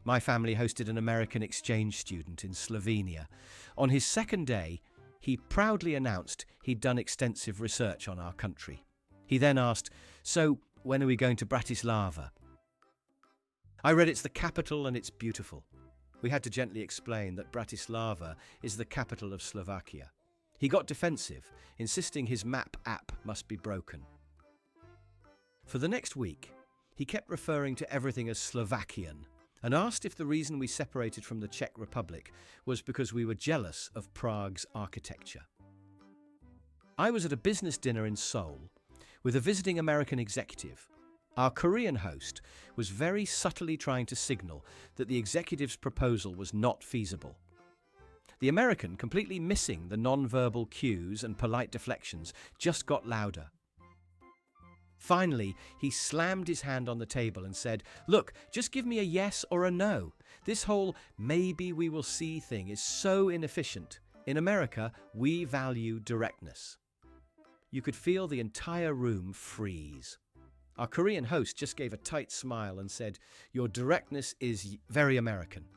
My family hosted an American exchange student in Slovenia. On his second day, he proudly announced he'd done extensive research on our country. He then asked, "So, when are we going to Bratislava?" I read it's the capital and it's beautiful. We had to gently explain that Bratislava is the capital of Slovakia. He got defensive, insisting his map app must be broken. For the next week, he kept referring to everything as Slovakian and asked if the reason we separated from the Czech Republic was because we were jealous of Prague's architecture. I was at a business dinner in Seoul with a visiting American executive. Our Korean host was very subtly trying to signal that the executive's proposal was not feasible. The American, completely missing the non-verbal cues and polite deflections, just got louder. Finally, he slammed his hand on the table and said, "Look, just give me a yes or a no. This whole maybe we will see thing is so inefficient. In America, we value directness." You could feel the entire room freeze. Our Korean host just gave a tight smile and said, "Your directness is very American."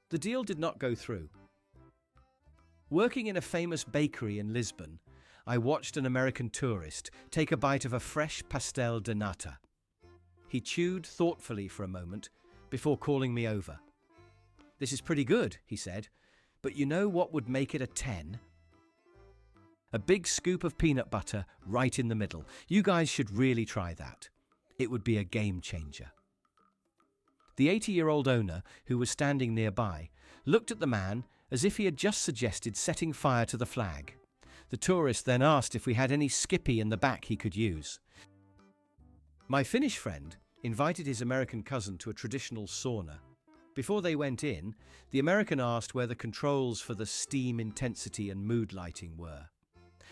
The deal did not go through. Working in a famous bakery in Lisbon, I watched an American tourist take a bite of a fresh pastel de nata. He chewed thoughtfully for a moment before calling me over. "This is pretty good," he said, "but you know what would make it a 10? A big scoop of peanut butter right in the middle. You guys should really try that. It would be a game changer." The 80-year-old owner, who was standing nearby, looked at the man as if he had just suggested setting fire to the flag. The tourist then asked if we had any Skippy in the back he could use. My Finnish friend invited his American cousin to a traditional sauna. Before they went in, the American asked where the controls for the steam intensity and mood lighting were.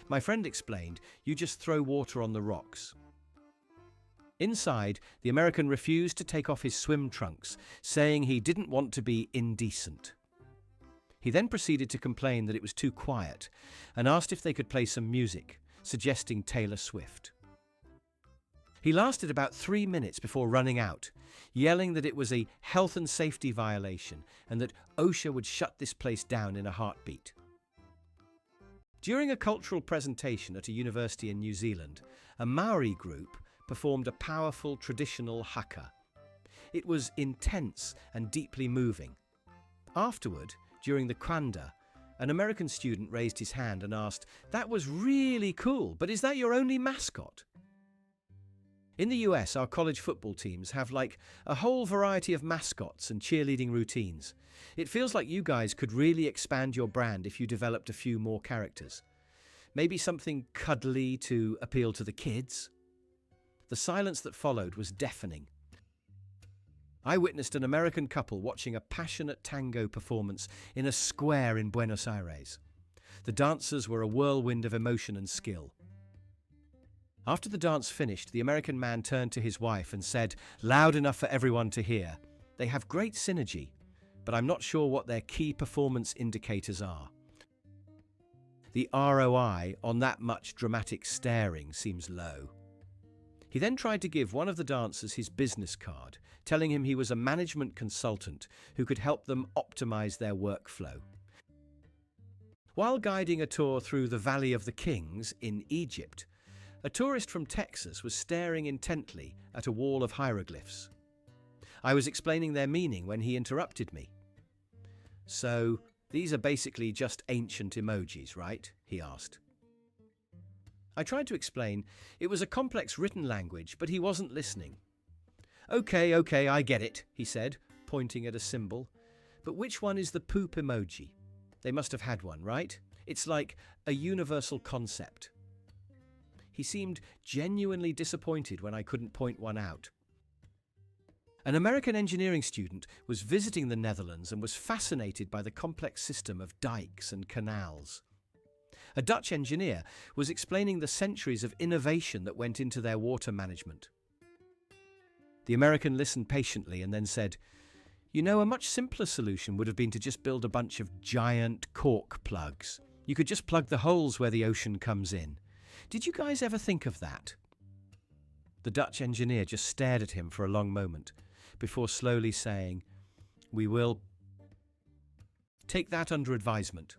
My friend explained, "You just throw water on the rocks." Inside, the American refused to take off his swim trunks, saying he didn't want to be indecent. He then proceeded to complain that it was too quiet and asked if they could play some music, suggesting Taylor Swift. He lasted about 3 minutes before running out, yelling that it was a health and safety violation and that OSHA would shut this place down in a heartbeat. During a cultural presentation at a university in New Zealand, a Maori group performed a powerful traditional haka. It was intense and deeply moving. Afterward, during the kwanda, an American student raised his hand and asked, "That was really cool, but is that your only mascot?" In the US, our college football teams have like a whole variety of mascots and cheerleading routines. It feels like you guys could really expand your brand if you developed a few more characters. Maybe something cuddly to appeal to the kids. The silence that followed was deafening. I witnessed an American couple watching a passionate tango performance in a square in Buenos Aires. The dancers were a whirlwind of emotion and skill. After the dance finished, the American man turned to his wife and said, loud enough for everyone to hear, "They have great synergy, but I'm not sure what their key performance indicators are." The ROI on that much dramatic staring seems low. He then tried to give one of the dancers his business card, telling him he was a management consultant who could help them optimize their workflow. While guiding a tour through the Valley of the Kings in Egypt, a tourist from Texas was staring intently at a wall of hieroglyphs. I was explaining their meaning when he interrupted me. "So, these are basically just ancient emojis, right?" he asked. I tried to explain it was a complex written language, but he wasn't listening. Okay, I get it," he said, pointing at a symbol. "But which one is the poop emoji? They must have had one, right? It's like a universal concept." He seemed genuinely disappointed when I couldn't point one out. An American engineering student was visiting the Netherlands and was fascinated by the complex system of dikes and canals. A Dutch engineer was explaining the centuries of innovation that went into their water management. The American listened patiently and then said, "You know, a much simpler solution would have been to just build a bunch of giant cork plugs. You could just plug the holes where the ocean comes in. Did you guys ever think of that?" The Dutch engineer just stared at him for a long moment before slowly saying, We will take that under advisement.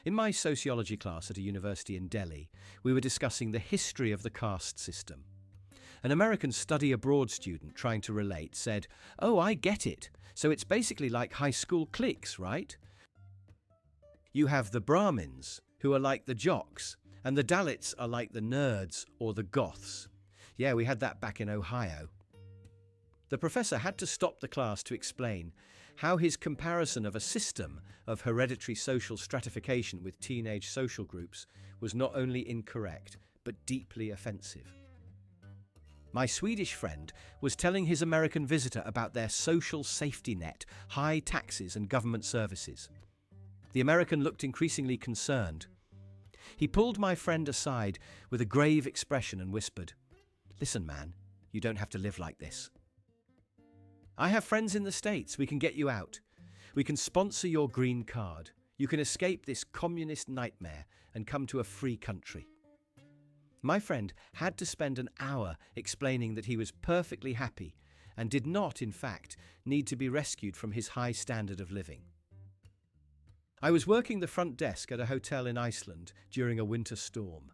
In my sociology class at a university in Delhi, we were discussing the history of the caste system. An American study abroad student trying to relate said, "Oh, I get it. So it's basically like high school cliques, right? You have the Brahmins, who are like the jocks, and the Dalits are like the nerds or the goths. Yeah, we had that back in Ohio." The professor had to stop the class to explain how his comparison of a system of hereditary social stratification with teenage social groups was not only incorrect, but deeply offensive. My Swedish friend was telling his American visitor about their social safety net, high taxes and government services. The American looked increasingly concerned. He pulled my friend aside with a grave expression and whispered, "Listen, man, you don't have to live like this. I have friends in the States. We can get you out. We can sponsor your green card. You can escape this communist nightmare and come to a free country." My friend had to spend an hour explaining that he was perfectly happy and did not, in fact, need to be rescued from his high standard of living. I was working the front desk at a hotel in Iceland during a winter storm.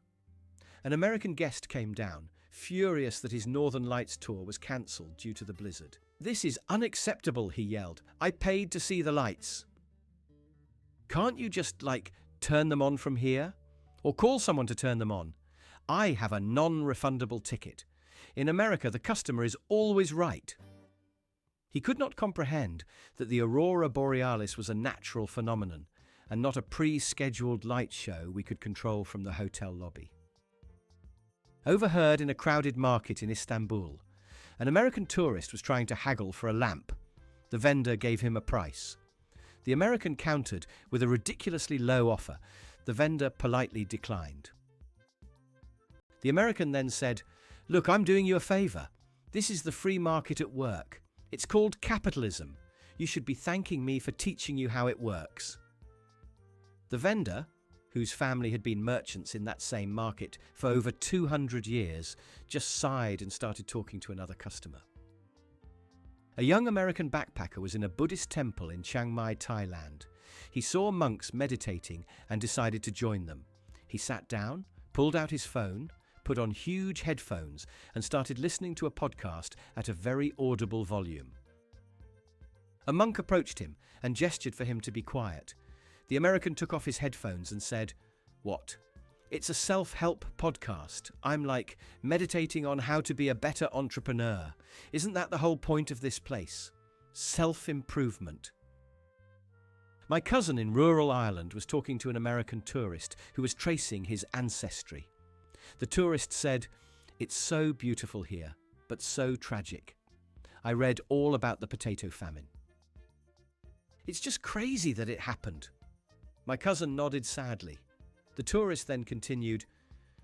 An American guest came down, furious that his Northern Lights tour was cancelled due to the blizzard. "This is unacceptable," he yelled. "I paid to see the lights. Can't you just, turn them on from here? Or call someone to turn them on? I have a non-refundable ticket. In America, the customer is always right." He could not comprehend that the aurora borealis was a natural phenomenon and not a pre-scheduled light show we could control from the hotel lobby. Overheard in a crowded market in Istanbul, an American tourist was trying to haggle for a lamp. The vendor gave him a price. The American countered with a ridiculously low offer. The vendor politely declined. The American then said, "Look, I'm doing you a favor. This is the free market at work. It's called capitalism. You should be thanking me for teaching you how it works." The vendor, whose family had been merchants in that same market for over 200 years, just sighed and started talking to another customer. A young American backpacker was in a Buddhist temple in Chiang Mai, Thailand. He saw monks meditating and decided to join them. He sat down, pulled out his phone, put on huge headphones and started listening to a podcast at a very audible volume. A monk approached him and gestured for him to be quiet. The American took off his headphones and said, "What? It's a self-help podcast. I'm meditating on how to be a better entrepreneur. Isn't that the whole point of this place? Self-improvement." My cousin in rural Ireland was talking to an American tourist who was tracing his ancestry. The tourist said, "It's so beautiful here, but so tragic. I read all about the potato famine." "It's just crazy that it happened." My cousin nodded sadly. The tourist then continued,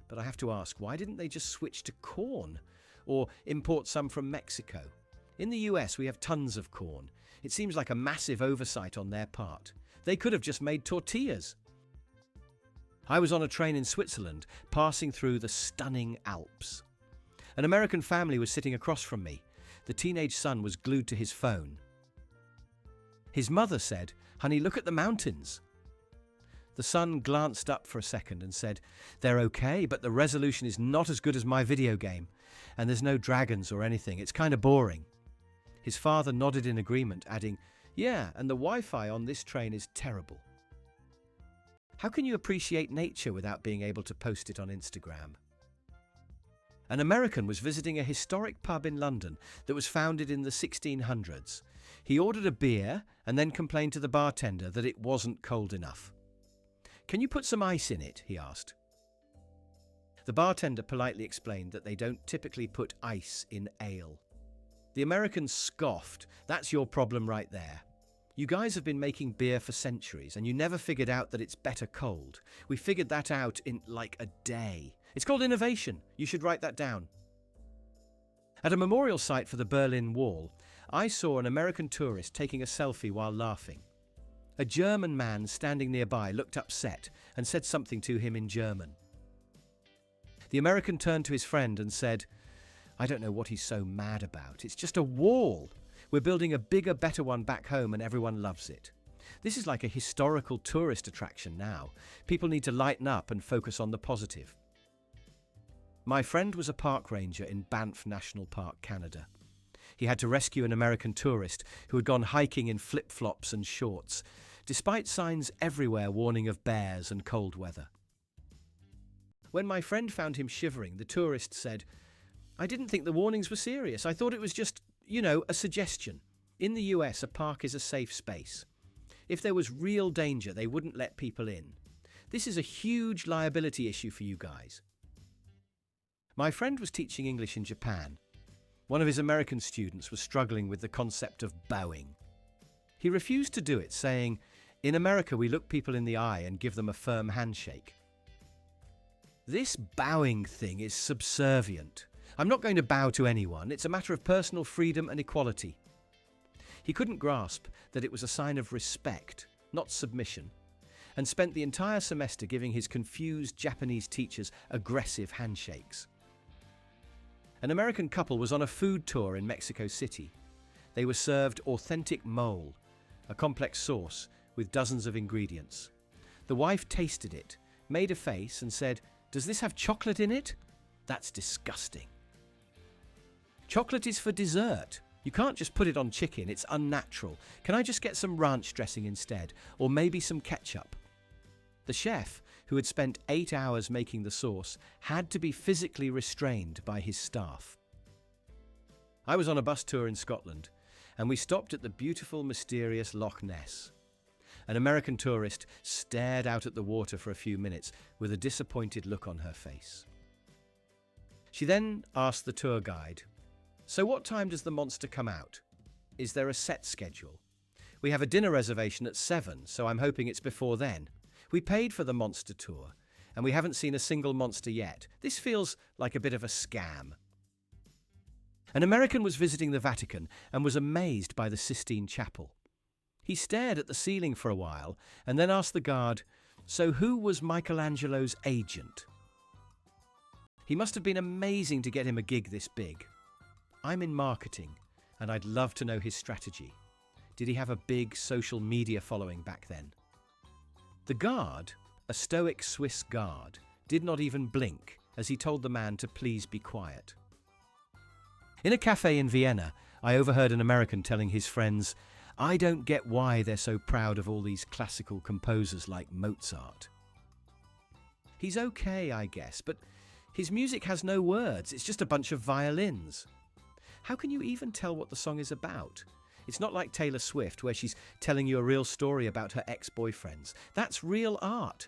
"But I have to ask, why didn't they just switch to corn or import some from Mexico? In the US, we have tons of corn. It seems like a massive oversight on their part. They could have just made tortillas." I was on a train in Switzerland, passing through the stunning Alps. An American family was sitting across from me. The teenage son was glued to his phone. His mother said, "Honey, look at the mountains." The son glanced up for a second and said, "They're okay, but the resolution is not as good as my video game, and there's no dragons or anything. It's kind of boring." His father nodded in agreement, adding, "Yeah, and the Wi-Fi on this train is terrible." How can you appreciate nature without being able to post it on Instagram? An American was visiting a historic pub in London that was founded in the 1600s. He ordered a beer and then complained to the bartender that it wasn't cold enough. "Can you put some ice in it?" he asked. The bartender politely explained that they don't typically put ice in ale. The American scoffed. "That's your problem right there. You guys have been making beer for centuries and you never figured out that it's better cold. We figured that out in a day. It's called innovation. You should write that down." At a memorial site for the Berlin Wall, I saw an American tourist taking a selfie while laughing. A German man standing nearby looked upset and said something to him in German. The American turned to his friend and said, "I don't know what he's so mad about. It's just a wall. We're building a bigger, better one back home and everyone loves it. This is like a historical tourist attraction now. People need to lighten up and focus on the positive. My friend was a park ranger in Banff National Park, Canada. He had to rescue an American tourist who had gone hiking in flip-flops and shorts, despite signs everywhere warning of bears and cold weather. When my friend found him shivering, the tourist said, "I didn't think the warnings were serious. I thought it was just, a suggestion. In the US, a park is a safe space. If there was real danger, they wouldn't let people in. This is a huge liability issue for you guys." My friend was teaching English in Japan. One of his American students was struggling with the concept of bowing. He refused to do it, saying, "In America, we look people in the eye and give them a firm handshake. This bowing thing is subservient. I'm not going to bow to anyone. It's a matter of personal freedom and equality." He couldn't grasp that it was a sign of respect, not submission, and spent the entire semester giving his confused Japanese teachers aggressive handshakes. An American couple was on a food tour in Mexico City. They were served authentic mole, a complex sauce with dozens of ingredients. The wife tasted it, made a face and said, "Does this have chocolate in it? That's disgusting." "Chocolate is for dessert. You can't just put it on chicken, it's unnatural. Can I just get some ranch dressing instead, or maybe some ketchup?" The chef, who had spent 8 hours making the sauce, had to be physically restrained by his staff. I was on a bus tour in Scotland, and we stopped at the beautiful, mysterious Loch Ness. An American tourist stared out at the water for a few minutes with a disappointed look on her face. She then asked the tour guide, "So what time does the monster come out? Is there a set schedule? We have a dinner reservation at 7, so I'm hoping it's before then. We paid for the monster tour, and we haven't seen a single monster yet. This feels like a bit of a scam." An American was visiting the Vatican and was amazed by the Sistine Chapel. He stared at the ceiling for a while and then asked the guard, "So who was Michelangelo's agent?" "He must have been amazing to get him a gig this big. I'm in marketing, and I'd love to know his strategy. Did he have a big social media following back then?" The guard, a stoic Swiss guard, did not even blink as he told the man to please be quiet. In a cafe in Vienna, I overheard an American telling his friends, "I don't get why they're so proud of all these classical composers like Mozart. He's okay, I guess, but his music has no words, it's just a bunch of violins. How can you even tell what the song is about? It's not like Taylor Swift, where she's telling you a real story about her ex-boyfriends. That's real art."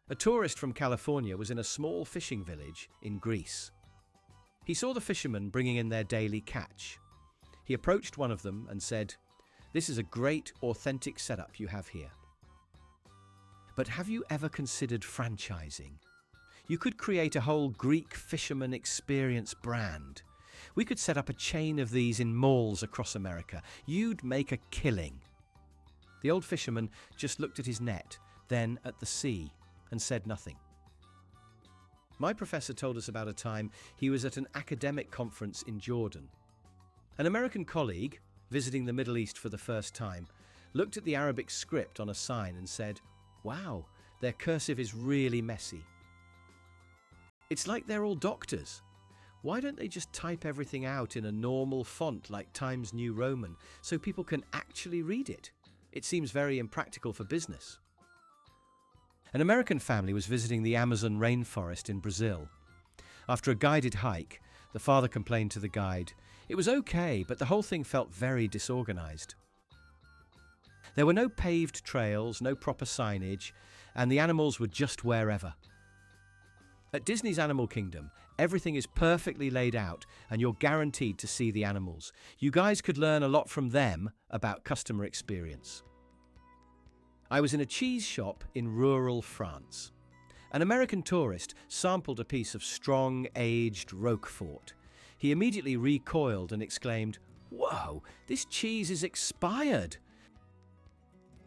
A tourist from California was in a small fishing village in Greece. He saw the fishermen bringing in their daily catch. He approached one of them and said, "This is a great, authentic setup you have here. But have you ever considered franchising? You could create a whole Greek fisherman experience brand. We could set up a chain of these in malls across America. You'd make a killing." The old fisherman just looked at his net, then at the sea, and said nothing. My professor told us about a time he was at an academic conference in Jordan. An American colleague, visiting the Middle East for the first time, looked at the Arabic script on a sign and said, "Wow, their cursive is really messy. It's like they're all doctors. Why don't they just type everything out in a normal font like Times New Roman so people can actually read it? It seems very impractical for business." An American family was visiting the Amazon rainforest in Brazil. After a guided hike, the father complained to the guide, "It was okay, but the whole thing felt very disorganized. There were no paved trails, no proper signage, and the animals were just wherever. At Disney's Animal Kingdom, everything is perfectly laid out and you're guaranteed to see the animals. You guys could learn a lot from them about customer experience." I was in a cheese shop in rural France. An American tourist sampled a piece of strong, aged Roquefort. He immediately recoiled and exclaimed, "Whoa, this cheese is expired.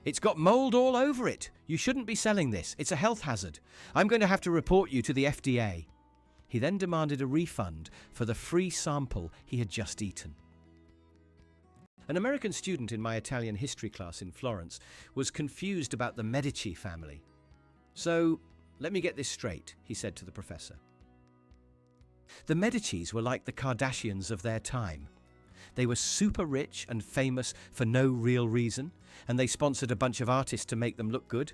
It's got mold all over it. You shouldn't be selling this. It's a health hazard. I'm going to have to report you to the FDA." He then demanded a refund for the free sample he had just eaten. An American student in my Italian history class in Florence was confused about the Medici family. "So, let me get this straight," he said to the professor. The Medicis were like the Kardashians of their time. They were super rich and famous for no real reason, and they sponsored a bunch of artists to make them look good.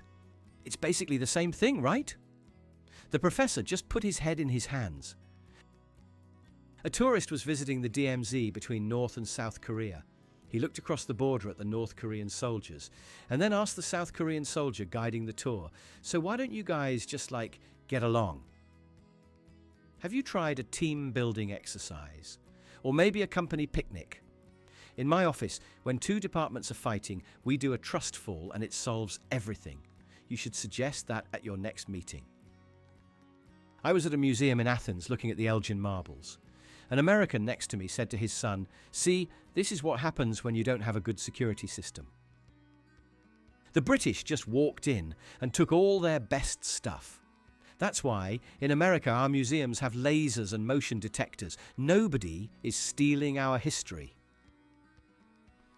It's basically the same thing, right? The professor just put his head in his hands. A tourist was visiting the DMZ between North and South Korea. He looked across the border at the North Korean soldiers and then asked the South Korean soldier guiding the tour, "So why don't you guys just get along? Have you tried a team building exercise? Or maybe a company picnic? In my office, when two departments are fighting, we do a trust fall and it solves everything. You should suggest that at your next meeting." I was at a museum in Athens looking at the Elgin marbles. An American next to me said to his son, "See, this is what happens when you don't have a good security system." The British just walked in and took all their best stuff. That's why, in America, our museums have lasers and motion detectors. Nobody is stealing our history.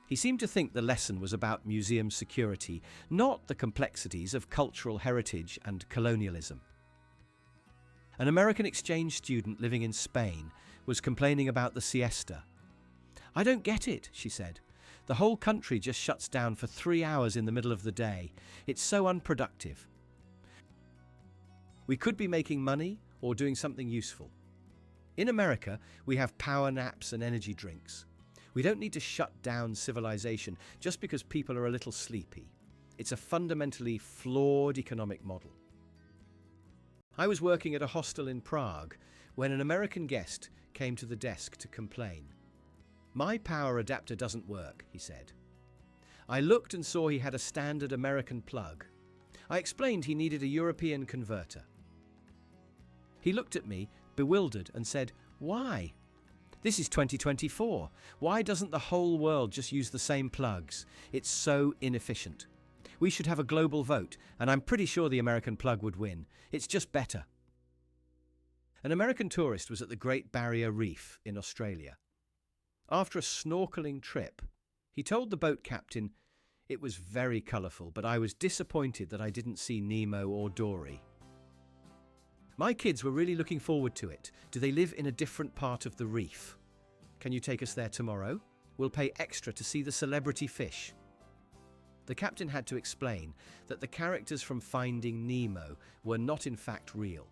He seemed to think the lesson was about museum security, not the complexities of cultural heritage and colonialism. An American exchange student living in Spain was complaining about the siesta. "I don't get it," she said. "The whole country just shuts down for 3 hours in the middle of the day. It's so unproductive. We could be making money or doing something useful. In America, we have power naps and energy drinks. We don't need to shut down civilization just because people are a little sleepy. It's a fundamentally flawed economic model." I was working at a hostel in Prague when an American guest came to the desk to complain. "My power adapter doesn't work," he said. I looked and saw he had a standard American plug. I explained he needed a European converter. He looked at me, bewildered, and said, "Why? This is 2024. Why doesn't the whole world just use the same plugs? It's so inefficient. We should have a global vote, and I'm pretty sure the American plug would win. It's just better." An American tourist was at the Great Barrier Reef in Australia. After a snorkeling trip, he told the boat captain, "It was very colourful, but I was disappointed that I didn't see Nemo or Dory. My kids were really looking forward to it. Do they live in a different part of the reef? Can you take us there tomorrow? We'll pay extra to see the celebrity fish." The captain had to explain that the characters from Finding Nemo were not in fact real.